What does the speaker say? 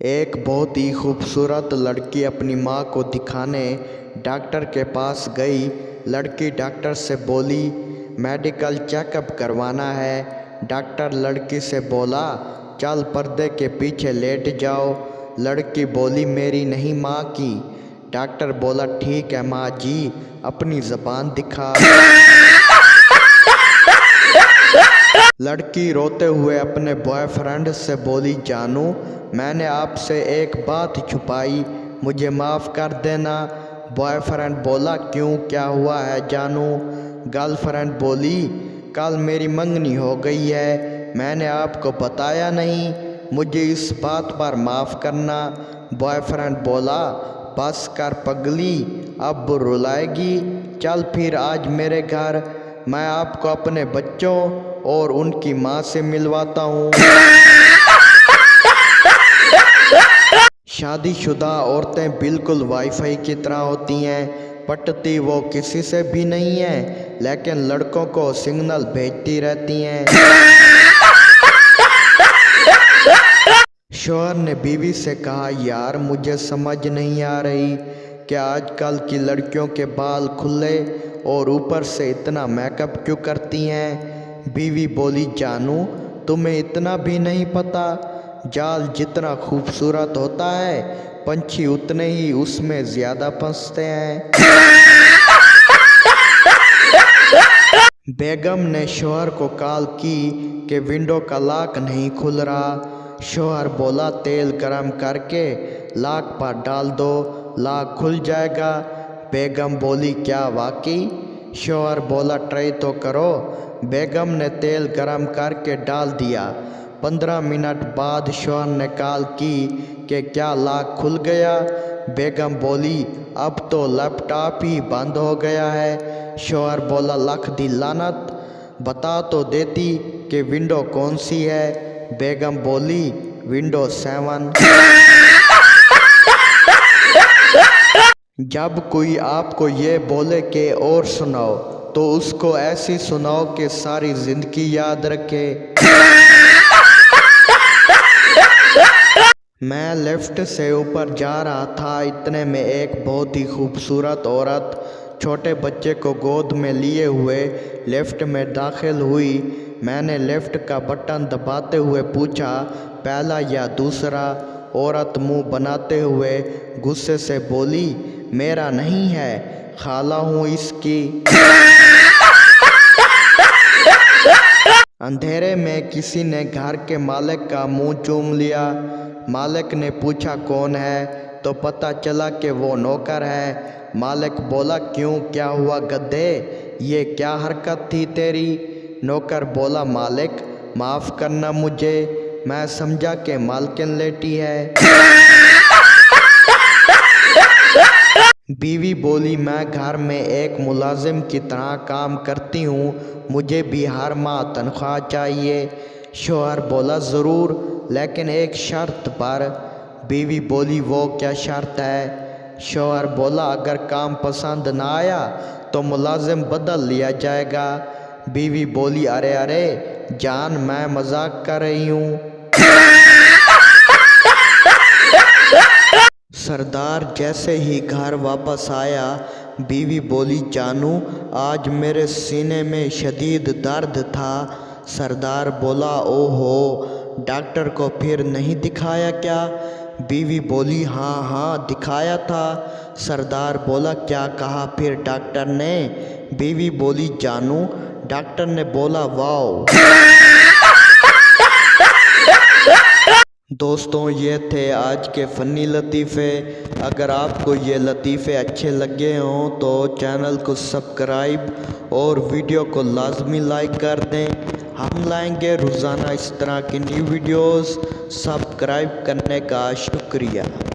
एक बहुत ही खूबसूरत लड़की अपनी माँ को दिखाने डॉक्टर के पास गई। लड़की डॉक्टर से बोली मेडिकल चेकअप करवाना है। डॉक्टर लड़की से बोला चल पर्दे के पीछे लेट जाओ। लड़की बोली मेरी नहीं माँ की। डॉक्टर बोला ठीक है माँ जी, अपनी ज़बान दिखा। लड़की रोते हुए अपने बॉयफ्रेंड से बोली जानू मैंने आपसे एक बात छुपाई, मुझे माफ़ कर देना। बॉयफ्रेंड बोला क्यों, क्या हुआ है जानू। गर्लफ्रेंड बोली कल मेरी मंगनी हो गई है, मैंने आपको बताया नहीं, मुझे इस बात पर माफ़ करना। बॉयफ्रेंड बोला बस कर पगली, अब रुलाएगी, चल फिर आज मेरे घर, मैं आपको अपने बच्चों और उनकी माँ से मिलवाता हूँ। शादीशुदा औरतें बिल्कुल वाईफाई की तरह होती हैं, पटती वो किसी से भी नहीं है, लेकिन लड़कों को सिग्नल भेजती रहती हैं। शौहर ने बीवी से कहा यार मुझे समझ नहीं आ रही कि आजकल की लड़कियों के बाल खुले और ऊपर से इतना मेकअप क्यों करती हैं। बीवी बोली जानू तुम्हें इतना भी नहीं पता, जाल जितना खूबसूरत होता है पंछी उतने ही उसमें ज़्यादा फंसते हैं। बेगम ने शौहर को कॉल की कि विंडो का लॉक नहीं खुल रहा। शौहर बोला तेल गरम करके लॉक पर डाल दो, लॉक खुल जाएगा। बेगम बोली क्या वाकई। शौहर बोला ट्राई तो करो। बेगम ने तेल गरम करके डाल दिया। 15 मिनट बाद शौहर ने कॉल की कि क्या लॉक खुल गया। बेगम बोली अब तो लैपटॉप ही बंद हो गया है। शौहर बोला लख दी लानत, बता तो देती कि विंडो कौन सी है। बेगम बोली विंडो 7। जब कोई आपको ये बोले कि और सुनाओ तो उसको ऐसी सुनाओ कि सारी जिंदगी याद रखे। मैं लिफ्ट से ऊपर जा रहा था, इतने में एक बहुत ही खूबसूरत औरत छोटे बच्चे को गोद में लिए हुए लिफ्ट में दाखिल हुई। मैंने लिफ्ट का बटन दबाते हुए पूछा पहला या दूसरा। औरत मुंह बनाते हुए गुस्से से बोली मेरा नहीं है, खाला हूँ इसकी। अंधेरे में किसी ने घर के मालिक का मुंह चूम लिया। मालिक ने पूछा कौन है, तो पता चला कि वो नौकर है। मालिक बोला क्यों, क्या हुआ गधे, ये क्या हरकत थी तेरी। नौकर बोला मालिक माफ़ करना मुझे, मैं समझा कि मालकिन लेटी है। बीवी बोली मैं घर में एक मुलाजिम की तरह काम करती हूँ, मुझे भी हर माह तनख्वाह चाहिए। शौहर बोला ज़रूर, लेकिन एक शर्त पर। बीवी बोली वो क्या शर्त है। शौहर बोला अगर काम पसंद ना आया तो मुलाजिम बदल लिया जाएगा। बीवी बोली अरे अरे जान मैं मजाक कर रही हूँ। सरदार जैसे ही घर वापस आया, बीवी बोली जानू आज मेरे सीने में शदीद दर्द था। सरदार बोला ओहो, डॉक्टर को फिर नहीं दिखाया क्या। बीवी बोली हाँ हाँ दिखाया था। सरदार बोला क्या कहा फिर डॉक्टर ने। बीवी बोली जानू डॉक्टर ने बोला वाओ। दोस्तों ये थे आज के फ़नी लतीफ़े। अगर आपको ये लतीफ़े अच्छे लगे हों तो चैनल को सब्सक्राइब और वीडियो को लाजमी लाइक कर दें। हम लाएंगे रोज़ाना इस तरह की न्यू वीडियोस। सब्सक्राइब करने का शुक्रिया।